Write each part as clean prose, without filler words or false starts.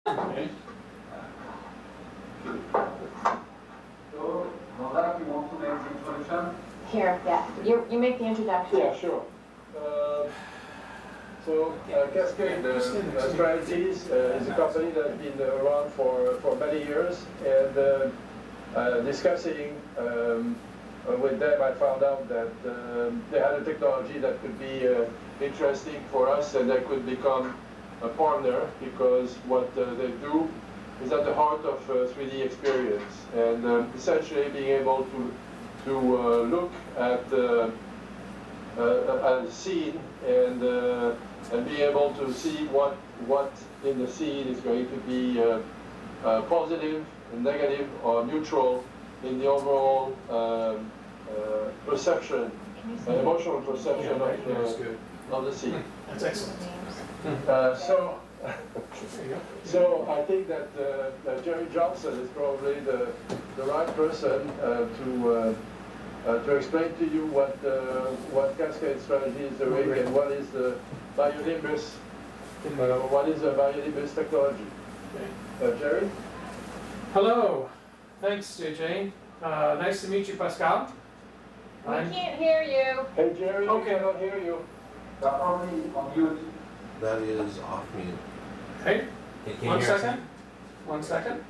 Okay. So, Nora, you want to make the introduction? Here, yeah. You make the introduction. Yeah, sure. Cascade Strategies is a company that's been around for many years, and discussing with them, I found out that they had a technology that could be interesting for us, and they could become a partner, because what they do is at the heart of 3D experience, and essentially being able to look at a scene and be able to see what in the scene is going to be positive, negative, or neutral in the overall perception, emotional perception of the scene. That's excellent. So I think that Jerry Johnson is probably the right person to explain to you what Cascade Strategy is doing and what is the bionimbus, what is the bionimbus technology. Jerry? Hello. Thanks, JJ. Nice to meet you, Pascal. We can't hear you. Hey, Jerry, Okay. we cannot hear you. You are only on mute. That is off mute. Hey, Can you one hear us? second. 1 second.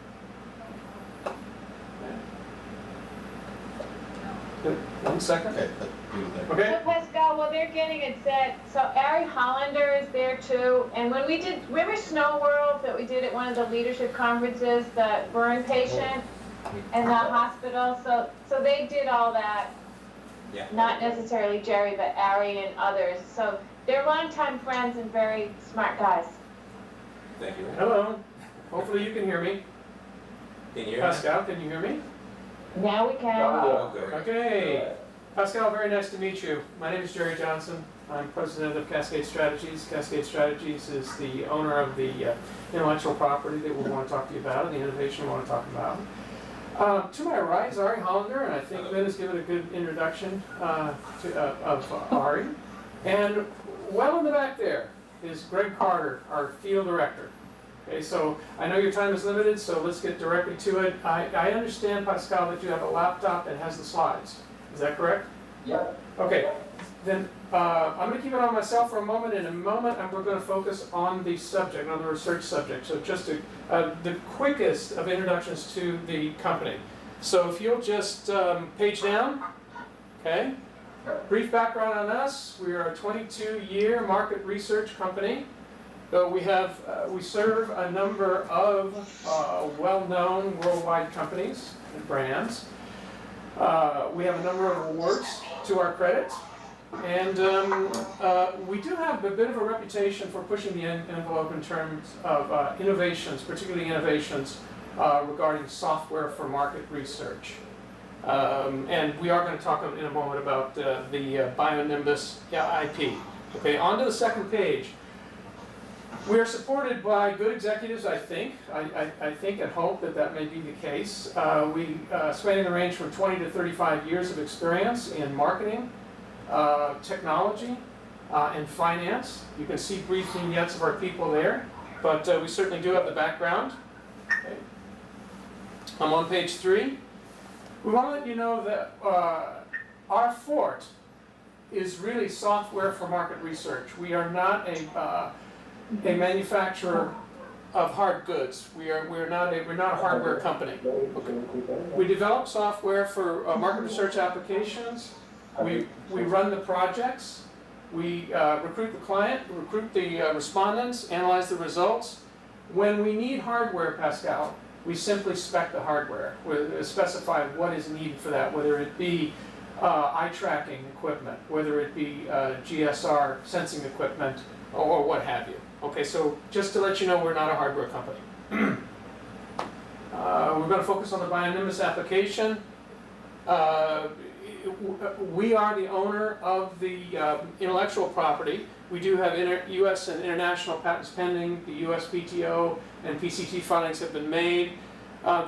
Good. 1 second. Okay, but do it there. Okay. So Pascal, well, they're getting it set. So Ari Hollander is there too. And when we did, remember Snow World that we did at one of the leadership conferences, the burn patient in the hospital? So they did all that. Yeah. Not necessarily Jerry, but Ari and others. So they're longtime friends and very smart guys. Thank you. Hello. Hopefully you can hear me. Can you hear me? Pascal, can you hear me? Now we can. Okay. Okay. Pascal, very nice to meet you. My name is Jerry Johnson. I'm president of Cascade Strategies. Cascade Strategies is the owner of the intellectual property that we want to talk to you about, and the innovation we want to talk about. To my right is Ari Hollander, and I think Lynn has given a good introduction of Ari. And well in the back there is Greg Carter, our field director. Okay, so I know your time is limited, so let's get directly to it. I understand, Pascal, that you have a laptop that has the slides. Is that correct? Yeah. Okay, then I'm going to keep it on myself for a moment. In a moment, we're going to focus on the subject, on the research subject. So just the quickest of introductions to the company. So if you'll just page down, okay? Brief background on us. We are a 22-year market research company. We serve a number of well-known worldwide companies and brands. We have a number of awards to our credit. And we do have a bit of a reputation for pushing the envelope in terms of innovations, particularly innovations regarding software for market research. And we are going to talk in a moment about the bionimbus IP. Okay, on to the second page. We are supported by good executives, I think. I think and hope that may be the case. We spanning the range from 20 to 35 years of experience in marketing, technology, and finance. You can see brief vignettes of our people there, but we certainly do have the background. Okay. I'm on page 3. We want to let you know that our fort is really software for market research. We are not a manufacturer of hard goods. We're not a hardware company. Okay. We develop software for market research applications. We run the projects. We recruit the client, recruit the respondents, analyze the results. When we need hardware, Pascal, we simply spec the hardware. We specify what is needed for that, whether it be eye tracking equipment, whether it be GSR sensing equipment, or what have you. Okay, so just to let you know, we're not a hardware company. We're going to focus on the bionimbus application. We are the owner of the intellectual property. We do have U.S. and international patents pending. The USPTO and PCT filings have been made.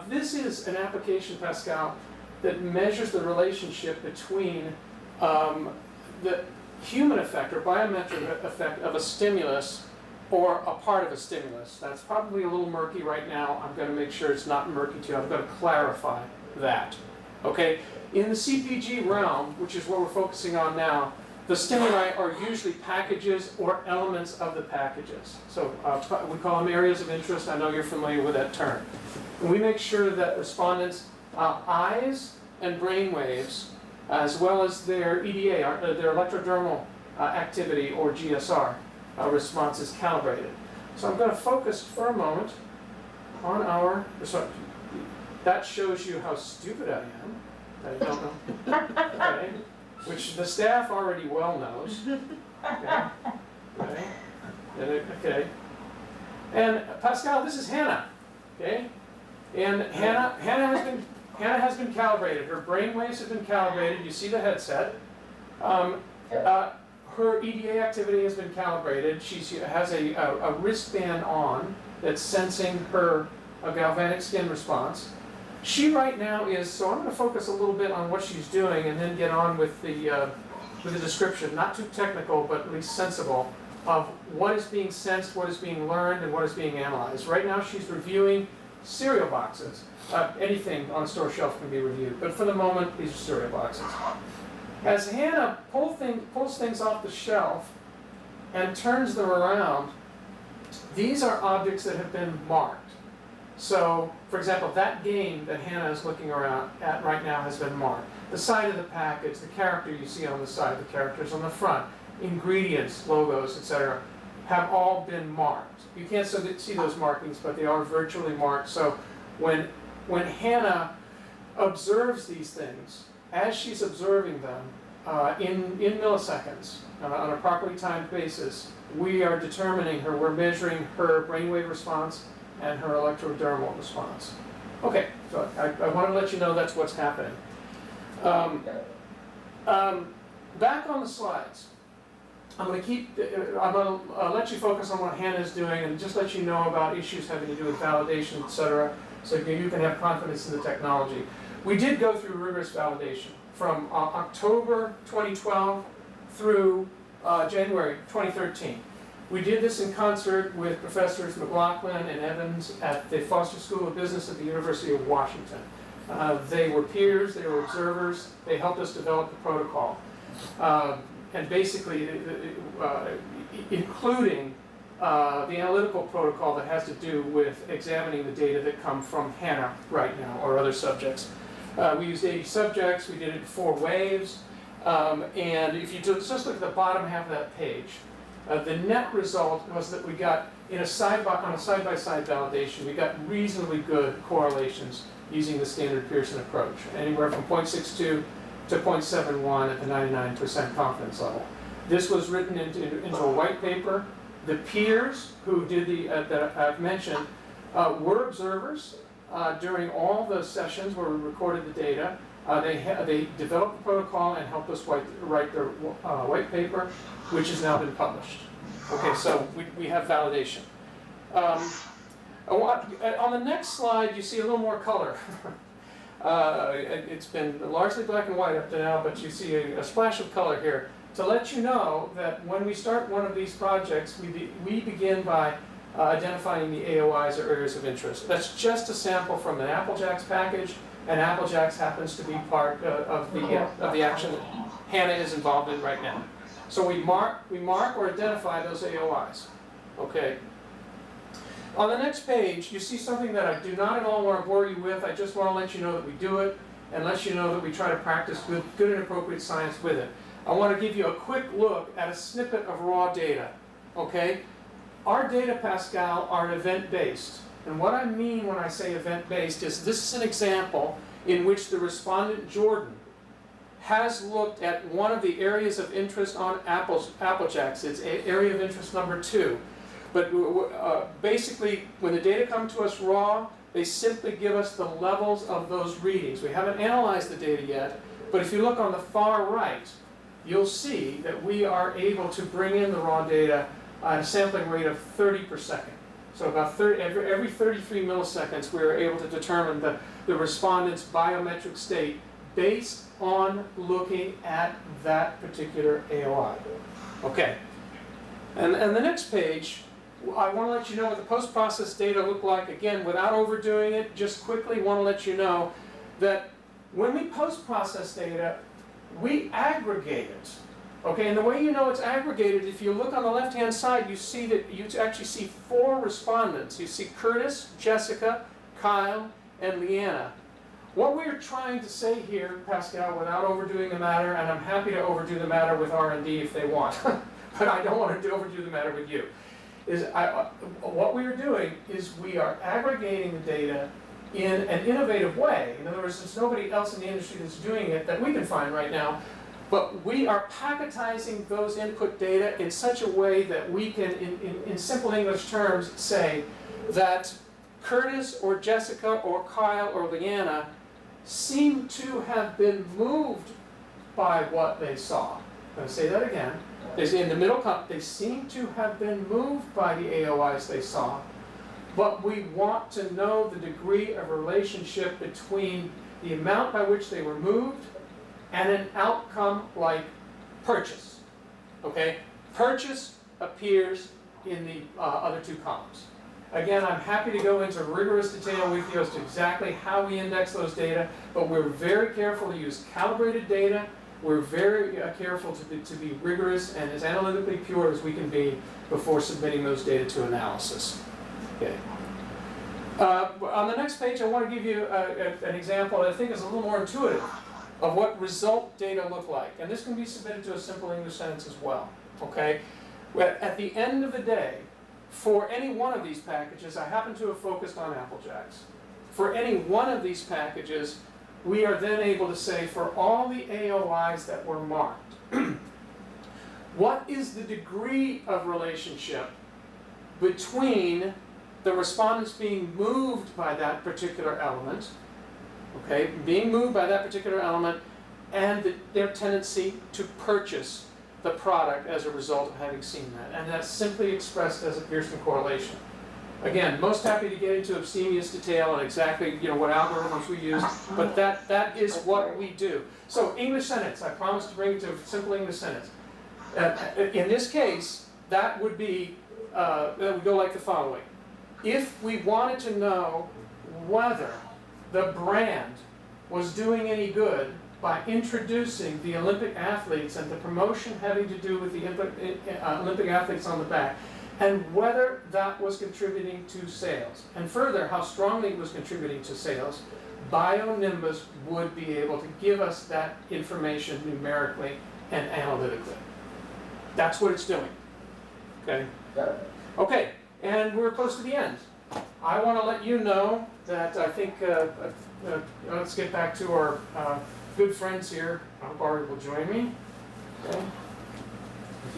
This is an application, Pascal, that measures the relationship between the human effect or biometric effect of a stimulus or a part of a stimulus. That's probably a little murky right now. I'm going to make sure it's not murky to you. I'm going to clarify that. Okay? In the CPG realm, which is what we're focusing on now, the stimuli are usually packages or elements of the packages. So we call them areas of interest. I know you're familiar with that term. And we make sure that respondents' eyes and brain waves, as well as their EDA, their electrodermal activity, or GSR, response is calibrated. So I'm going to focus for a moment on our, that shows you how stupid I am. I don't know. Okay. Which the staff already well knows. Okay. Okay. Okay. And Pascal, this is Hannah. Okay. And Hannah has been calibrated. Her brain waves have been calibrated. You see the headset. Her EDA activity has been calibrated. She has a wristband on that's sensing her galvanic skin response. She right now is, so I'm going to focus a little bit on what she's doing and then get on with the description, not too technical, but at least sensible, of what is being sensed, what is being learned, and what is being analyzed. Right now she's reviewing cereal boxes. Anything on a store shelf can be reviewed, but for the moment, these are cereal boxes. As Hannah pulls things off the shelf and turns them around, these are objects that have been marked. So, for example, that game that Hannah is looking around at right now has been marked. The side of the package, the character you see on the side, the characters on the front, ingredients, logos, etc., have all been marked. You can't see those markings, but they are virtually marked. So when Hannah observes these things, as she's observing them in milliseconds on a properly timed basis, we are determining her, we're measuring her brainwave response and her electrodermal response. Okay, so I want to let you know that's what's happening. Back on the slides, I'm going to let you focus on what Hannah's doing and just let you know about issues having to do with validation, etc., so you can have confidence in the technology. We did go through rigorous validation from October 2012 through January 2013. We did this in concert with Professors McLaughlin and Evans at the Foster School of Business at the University of Washington. They were peers, they were observers, they helped us develop the protocol. And basically, including the analytical protocol that has to do with examining the data that come from Hannah right now, or other subjects. We used 80 subjects, we did it in 4 waves, and if you just look at the bottom half of that page, the net result was that we got, on a side-by-side validation, we got reasonably good correlations using the standard Pearson approach, anywhere from 0.62 to 0.71 at the 99% confidence level. This was written into a white paper. The peers who did that I've mentioned were observers during all the sessions where we recorded the data. They developed the protocol and helped us write their white paper, which has now been published. Okay, so we have validation. On the next slide, you see a little more color. It's been largely black and white up to now, but you see a splash of color here to let you know that when we start one of these projects, we begin by identifying the AOIs, or areas of interest. That's just a sample from an Applejacks package, and Applejacks happens to be part of the action that Hannah is involved in right now. So we mark or identify those AOIs. Okay. On the next page, you see something that I do not at all want to bore you with. I just want to let you know that we do it, and let you know that we try to practice good and appropriate science with it. I want to give you a quick look at a snippet of raw data. Okay? Our data, Pascal, are event-based. And what I mean when I say event-based is this is an example in which the respondent, Jordan, has looked at one of the areas of interest on Applejacks. It's area of interest number 2. But basically, when the data come to us raw, they simply give us the levels of those readings. We haven't analyzed the data yet, but if you look on the far right, you'll see that we are able to bring in the raw data at a sampling rate of 30 per second. So about every 33 milliseconds, we are able to determine the respondent's biometric state based on looking at that particular AOI. Okay, and the next page I want to let you know what the post-process data look like. Again, without overdoing it, just quickly want to let you know that when we post-process data, we aggregate it. Okay, and the way you know it's aggregated, if you look on the left-hand side, you see that you actually see 4 respondents. You see Curtis, Jessica, Kyle, and Leanna. What we're trying to say here, Pascal, without overdoing the matter, and I'm happy to overdo the matter with R&D if they want, but I don't want to overdo the matter with you, is what we are doing is we are aggregating the data in an innovative way. In other words, there's nobody else in the industry that's doing it that we can find right now. But we are packetizing those input data in such a way that we can, in simple English terms, say that Curtis or Jessica or Kyle or Leanna seem to have been moved by what they saw. I'm going to say that again. In the middle column, they seem to have been moved by the AOIs they saw, but we want to know the degree of relationship between the amount by which they were moved and an outcome like purchase. Okay? Purchase appears in the other 2 columns. Again, I'm happy to go into rigorous detail with you as to exactly how we index those data, but we're very careful to use calibrated data. We're very careful to be rigorous and as analytically pure as we can be before submitting those data to analysis. Okay. On the next page, I want to give you an example that I think is a little more intuitive of what result data look like. And this can be submitted to a simple English sentence as well. Okay? At the end of the day, for any one of these packages, I happen to have focused on Apple Jacks. For any one of these packages, we are then able to say for all the AOIs that were marked, what is the degree of relationship between the respondents being moved by that particular element, okay, being moved by that particular element, and their tendency to purchase the product as a result of having seen that. And that's simply expressed as a Pearson correlation. Again, most happy to get into abstemious detail and exactly what algorithms we use, but that is what we do. So English sentence, I promised to bring it to a simple English sentence. In this case, that would be, that would go like the following. If we wanted to know whether the brand was doing any good by introducing the Olympic athletes and the promotion having to do with the Olympic athletes on the back, and whether that was contributing to sales, and further, how strongly it was contributing to sales, BioNimbus would be able to give us that information numerically and analytically. That's what it's doing. Okay? Okay, and we're close to the end. I want to let you know that I think, let's get back to our good friends here. I hope Ari will join me. Okay.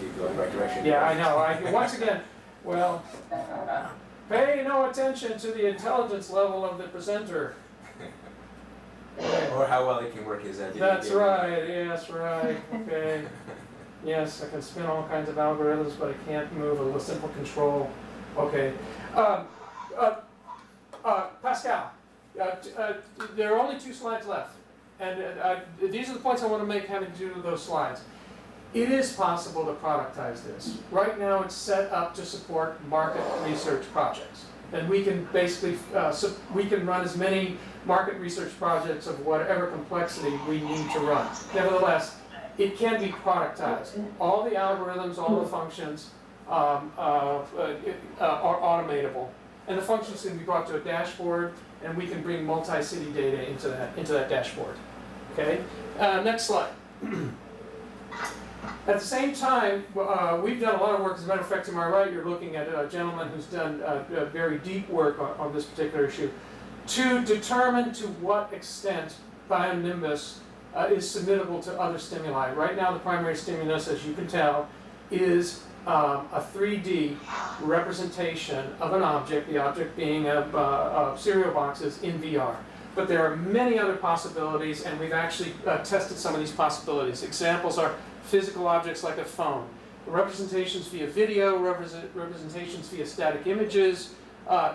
You go in the right direction. Yeah, I know. Once again, well, pay no attention to the intelligence level of the presenter. Or how well he can work his editing. That's right, yes, right, okay. Yes, I can spin all kinds of algorithms, but I can't move a simple control. Okay. Pascal, there are only 2 slides left. And these are the points I want to make having to do with those slides. It is possible to productize this. Right now it's set up to support market research projects. And we can basically, we can run as many market research projects of whatever complexity we need to run. Nevertheless, it can be productized. All the algorithms, all the functions are automatable. And the functions can be brought to a dashboard, and we can bring multi-city data into that dashboard. Okay? Next slide. At the same time, we've done a lot of work. As a matter of fact, to my right, you're looking at a gentleman who's done very deep work on this particular issue to determine to what extent BioNimbus is submittable to other stimuli. Right now, the primary stimulus, as you can tell, is a 3D representation of an object, the object being cereal boxes in VR. But there are many other possibilities, and we've actually tested some of these possibilities. Examples are physical objects like a phone, representations via video, representations via static images,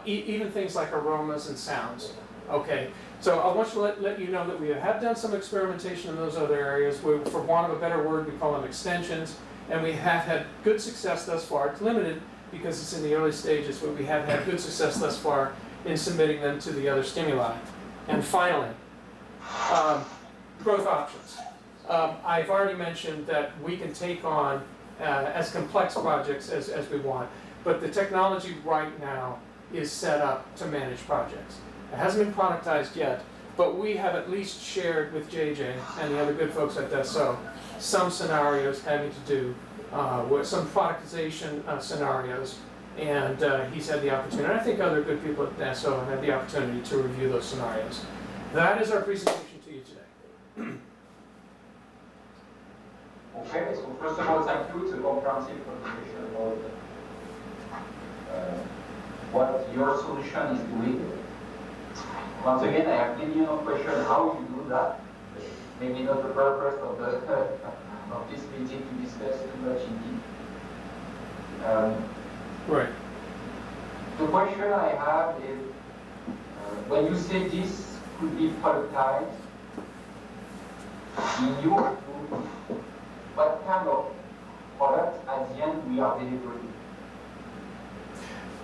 even things like aromas and sounds. Okay, so I want to let you know that we have done some experimentation in those other areas. For want of a better word, we call them extensions, and we have had good success thus far. It's limited, because it's in the early stages, but we have had good success thus far in submitting them to the other stimuli. And finally, growth options. I've already mentioned that we can take on as complex projects as we want, but the technology right now is set up to manage projects. It hasn't been productized yet, but we have at least shared with JJ and the other good folks at DasCo some scenarios having to do with some productization scenarios, and he's had the opportunity, and I think other good people at DasCo have had the opportunity to review those scenarios. That is our presentation to you today. Okay, so first of all, thank you. It's a comprehensive presentation about what your solution is doing. Once again, I have millions of questions how you do that. Maybe not the purpose of the of this meeting to discuss too much indeed. Right. The question I have is, when you say this could be productized, in your group, what kind of product at the end we are delivering?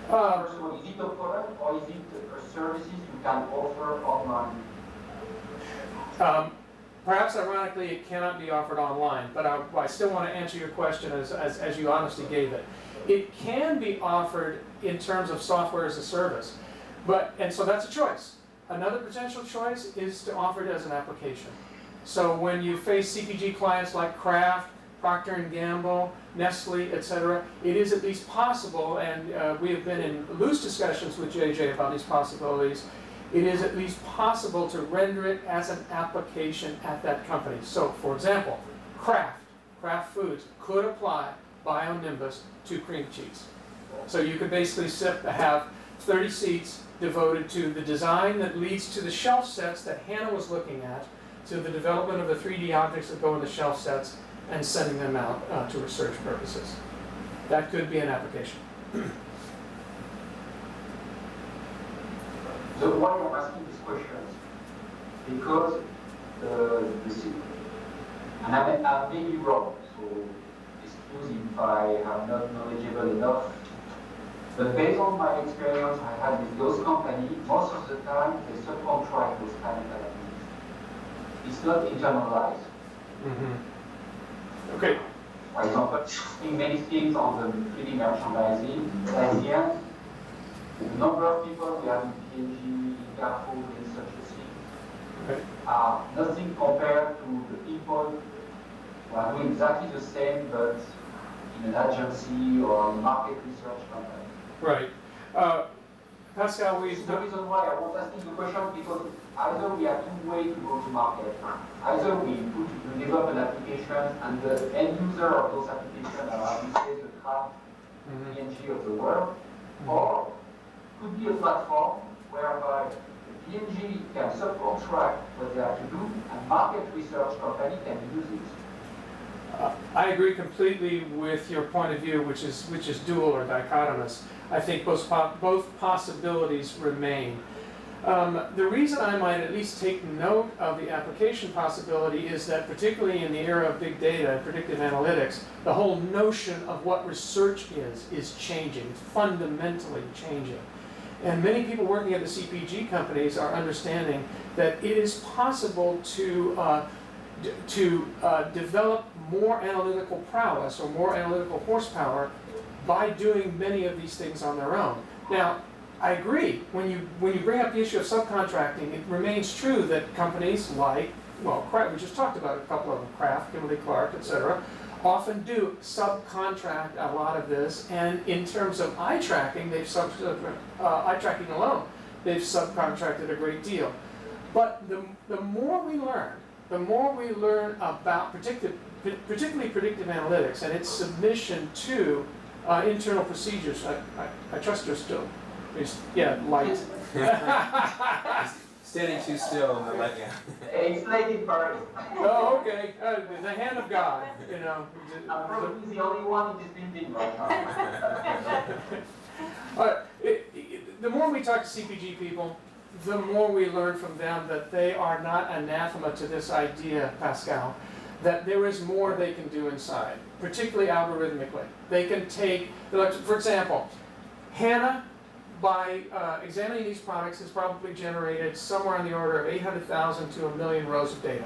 First of all, is it a product or is it a services you can offer online? Perhaps ironically, it cannot be offered online, but I still want to answer your question as you honestly gave it. It can be offered in terms of software as a service, and so that's a choice. Another potential choice is to offer it as an application. So when you face CPG clients like Kraft, Procter & Gamble, Nestle, etc., it is at least possible, and we have been in loose discussions with JJ about these possibilities, it is at least possible to render it as an application at that company. So, for example, Kraft Foods could apply BioNimbus to cream cheese. So you could basically have 30 seats devoted to the design that leads to the shelf sets that Hannah was looking at, to the development of the 3D objects that go in the shelf sets, and sending them out to research purposes. That could be an application. So why I'm asking these questions? Because and I may be wrong, so excuse if I am not knowledgeable enough. But based on my experience I had with those companies, most of the time they subcontract those kind of activities. It's not internalized. Mm-hmm. Okay. For example, doing many things on the 3D merchandising, at the end, the number of people we have in PNG, in Carrefour, in such a thing, are nothing compared to the people who are doing exactly the same, but in an agency or a market research company. Right. Pascal, This is the reason why I was asking the question, because either we have two ways to go to market. Either we develop an application and the end user of those applications are obviously the Kraft, PNG of the world, or could be a platform whereby the PNG can subcontract what they have to do and market research company can use it. I agree completely with your point of view, which is dual or dichotomous. I think both possibilities remain. The reason I might at least take note of the application possibility is that, particularly in the era of big data, predictive analytics, the whole notion of what research is changing, fundamentally changing. And many people working at the CPG companies are understanding that it is possible to develop more analytical prowess or more analytical horsepower by doing many of these things on their own. Now, I agree, when you bring up the issue of subcontracting, it remains true that companies like, well, we just talked about a couple of them, Kraft, Kimberly-Clark, etc., often do subcontract a lot of this, and in terms of eye tracking, eye tracking alone, they've subcontracted a great deal. But the more we learn about particularly predictive analytics and its submission to internal procedures. I trust you're still, light. Standing too still and the light, yeah. It's late in Paris. Oh, okay. The hand of God, you know. I'm probably the only one in this building right now. The more we talk to CPG people, the more we learn from them that they are not anathema to this idea, Pascal, that there is more they can do inside, particularly algorithmically. They can take, for example, Hannah, by examining these products, has probably generated somewhere on the order of 800,000 to 1 million rows of data.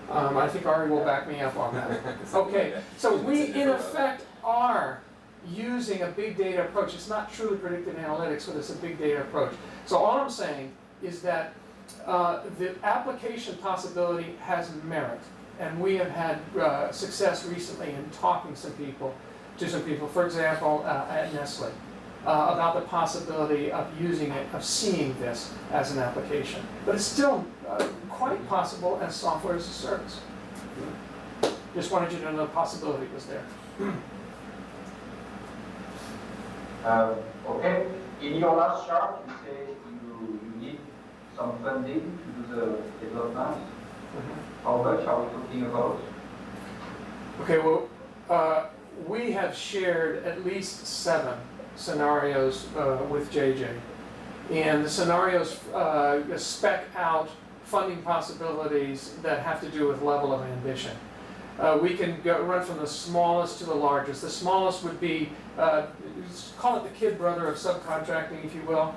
I think Ari will back me up on that. Okay, so we in effect are using a big data approach. It's not truly predictive analytics, but it's a big data approach. So all I'm saying is that the application possibility has merit, and we have had success recently in talking to some people, for example, at Nestle, about the possibility of using it, of seeing this as an application. But it's still quite possible as software as a service. Just wanted you to know the possibility was there. Okay, in your last chart, you say you need some funding to do the development. How much are we talking about? Okay, well, we have shared at least 7 scenarios with JJ. And the scenarios spec out funding possibilities that have to do with level of ambition. We can run from the smallest to the largest. The smallest would be, call it the kid brother of subcontracting, if you will.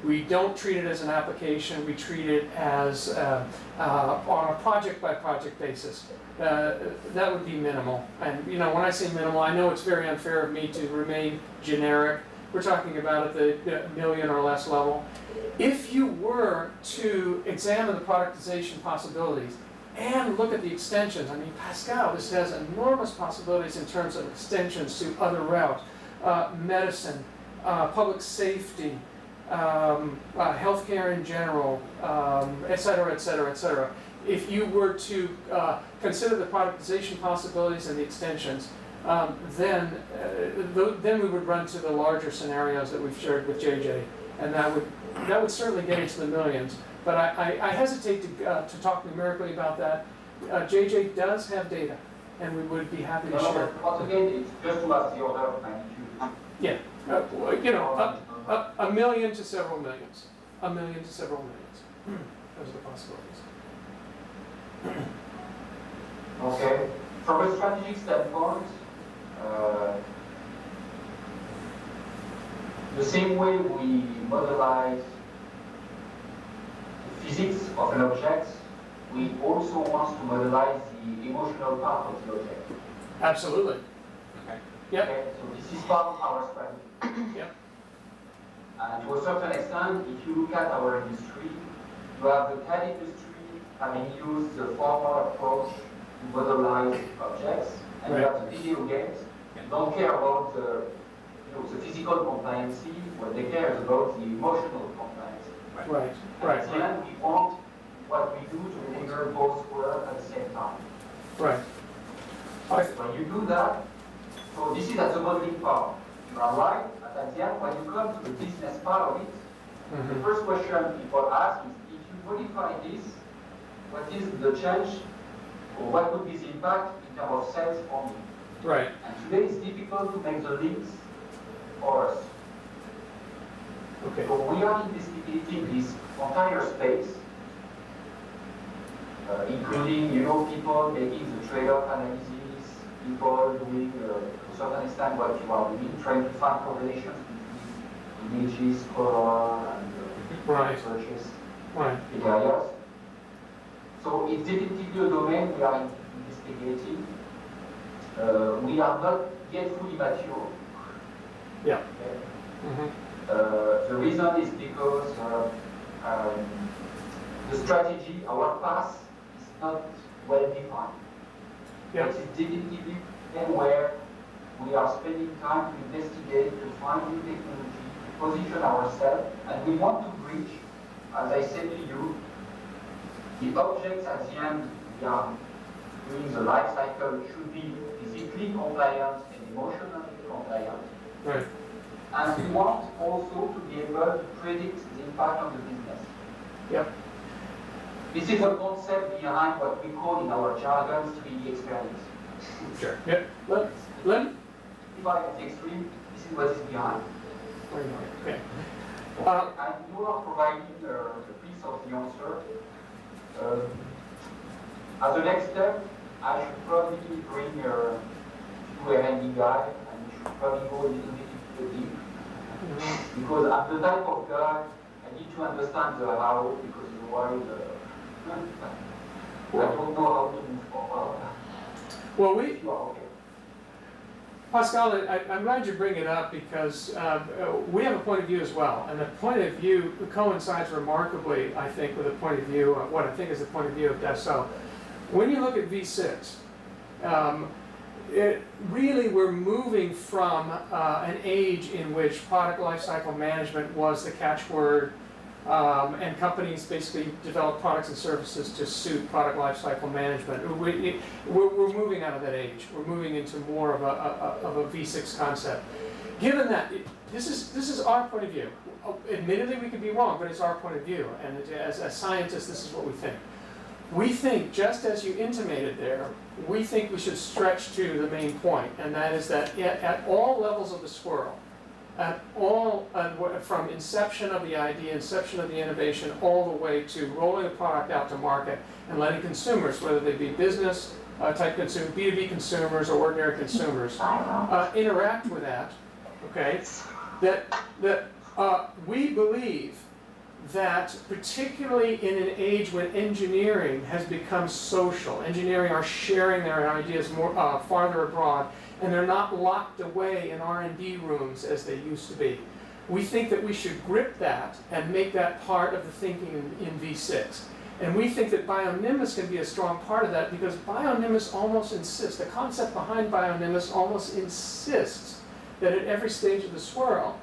We don't treat it as an application. We treat it as on a project-by-project basis. That would be minimal. And you know, when I say minimal, I know it's very unfair of me to remain generic. We're talking about at the million or less level. If you were to examine the productization possibilities and look at the extensions, I mean, Pascal, this has enormous possibilities in terms of extensions to other routes, medicine, public safety, healthcare in general, et cetera, et cetera, et cetera. If you were to consider the productization possibilities and the extensions, then we would run to the larger scenarios that we've shared with JJ, and that would certainly get into the millions. But I hesitate to talk numerically about that. JJ does have data, and we would be happy to share. Once again, it's just to ask the order of magnitude. Yeah, you know, a million to several millions. A million to several millions. Those are the possibilities. Okay. From a strategic standpoint, the same way we modelize the physics of an object, we also want to modelize the emotional part of the object. Absolutely. Okay. Yep. Okay? So this is part of our strategy. Yep. And to a certain extent, if you look at our industry, you have the CAD industry having used the formal approach to modelize objects, and you have the video games don't care about the physical compliancy. What they care is about the emotional compliancy. Right. And at the end, we want what we do to deliver both work at the same time. Right. When you do that, so this is at the modeling part. You are right, at the end, when you come to the business part of it, the first question people ask is, if you modify this, what is the change, or what would be the impact in terms of sales for me? Right. And today it's difficult to make the links for us. Okay. So we are investigating this entire space, including, people making the trade-off analysis, people doing, to a certain extent, what you are doing, trying to find correlations between images, color, and searches, areas. So it's definitely a domain we are investigating. We are not yet fully mature. Yeah. Okay? The reason is because the strategy, our path, is not well defined. Yeah. But it's definitely where we are spending time to investigate, to find new technology, to position ourselves, and we want to bridge, as I said to you, the objects at the end we are doing the life cycle should be physically compliant and emotionally compliant. Right. And we want also to be able to predict the impact on the business. Yep. This is the concept behind what we call in our jargon 3D experience. Sure. Yep. Len? If I at the extreme, this is what is behind. Okay. And you are providing a piece of the answer. As a next step, I should probably bring your R&D guy, and you should probably go a little bit deep. Because I'm the type of guy, I need to understand the how, because otherwise, I don't know how to move forward. Well, You are okay. Pascal, I'm glad you bring it up because we have a point of view as well, and the point of view coincides remarkably, I think, with the point of view of what I think is the point of view of Dassault. When you look at V6, we're moving from an age in which product lifecycle management was the catchword, and companies basically develop products and services to suit product lifecycle management. We're moving out of that age. We're moving into more of a V6 concept. Given that, this is our point of view. Admittedly, we could be wrong, but it's our point of view. And as scientists, this is what we think. We think, just as you intimated there, we think we should stretch to the main point, and that is that at all levels of the swirl, at all, from inception of the idea, inception of the innovation, all the way to rolling the product out to market and letting consumers, whether they be business type consumers, B2B consumers, or ordinary consumers, interact with that. Okay, that we believe that particularly in an age when engineering has become social, engineering are sharing their ideas more farther abroad, and they're not locked away in R&D rooms as they used to be. We think that we should grip that and make that part of the thinking in V6. And we think that bionimbus can be a strong part of that because bionimbus almost insists, the concept behind bionimbus almost insists that at every stage of the swirl,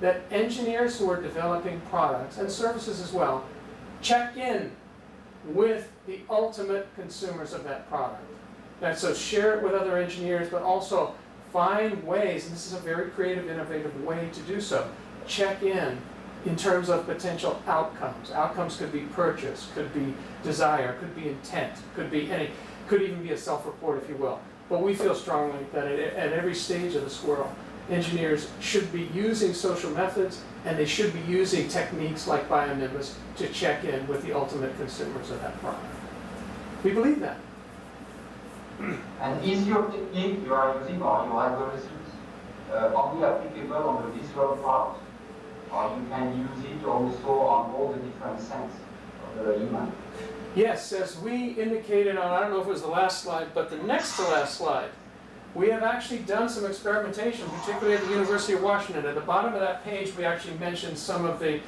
that engineers who are developing products and services as well, check in with the ultimate consumers of that product. And so share it with other engineers, but also find ways, and this is a very creative, innovative way to do so, check in terms of potential outcomes. Outcomes could be purchase, could be desire, could be intent, could even be a self-report, if you will. But we feel strongly that at every stage of the swirl, engineers should be using social methods, and they should be using techniques like bionimbus to check in with the ultimate consumers of that product. We believe that. And is your technique you are using or your algorithms only applicable on the visual part, or you can use it also on all the different senses of the human? Yes, as we indicated on, I don't know if it was the last slide, but the next to last slide, we have actually done some experimentation, particularly at the University of Washington. At the bottom of that page, we actually mentioned some of the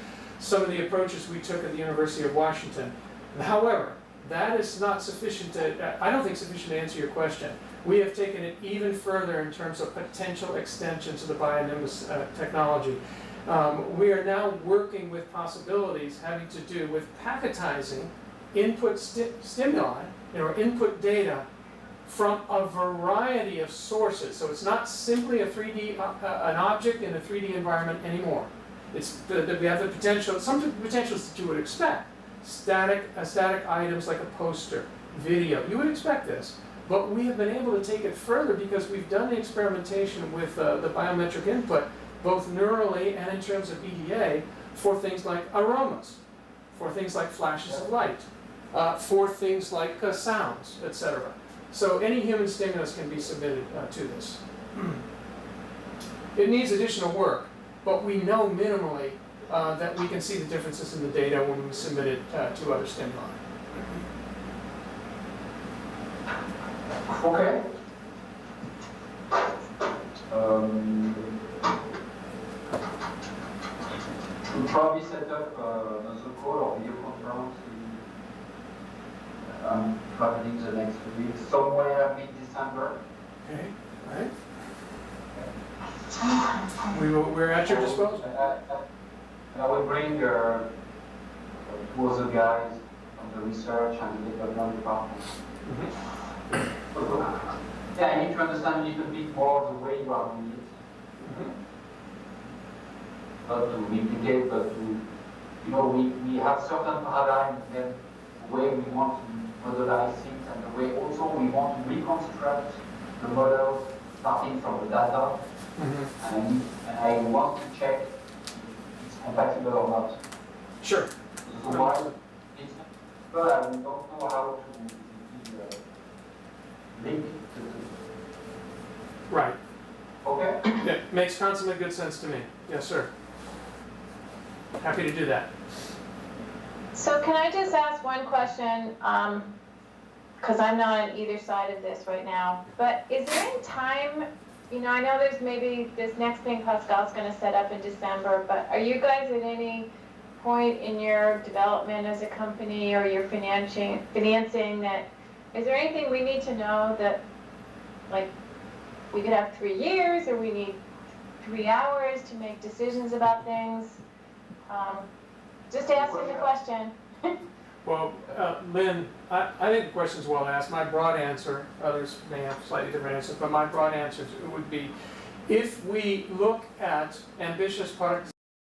approaches we took at the University of Washington. However, that is not sufficient I don't think sufficient to answer your question. We have taken it even further in terms of potential extensions of the bionimbus technology. We are now working with possibilities having to do with packetizing input stimuli, or input data, from a variety of sources. So it's not simply a 3D, an object in a 3D environment anymore. It's we have the potential, some potentials that you would expect. Static items like a poster, video. You would expect this, but we have been able to take it further because we've done the experimentation with the biometric input, both neurally and in terms of EDA, for things like aromas, for things like flashes of light, for things like sounds, etc. So any human stimulus can be submitted to this. It needs additional work, but we know minimally that we can see the differences in the data when we submit it to other stimuli. Okay. We'll probably set up another call or video conference. I'm traveling the next week, somewhere mid-December. Okay, all right. We're at your disposal. I will bring two other guys from the research and the development department. Yeah, I need to understand a little bit more the way you are doing it. Not to replicate, but to, we have certain paradigms, then the way we want to modelize things, and the way also we want to reconstruct the models starting from the data. And I want to check if it's compatible or not. Sure. So while it's but I don't know how to link to Right. okay? Yeah, makes consummate good sense to me. Yes, sir. Happy to do that. So can I just ask one question? Because I'm not on either side of this right now. But is there any time, I know there's maybe this next thing Pascal's going to set up in December, but are you guys at any point in your development as a company or your financing that, is there anything we need to know that, like, we could have 3 years or we need 3 hours to make decisions about things? Just asking the question. Well, Lynn, I think the question's well asked. My broad answer, others may have slightly different answers, but my broad answer would be, if we look at ambitious product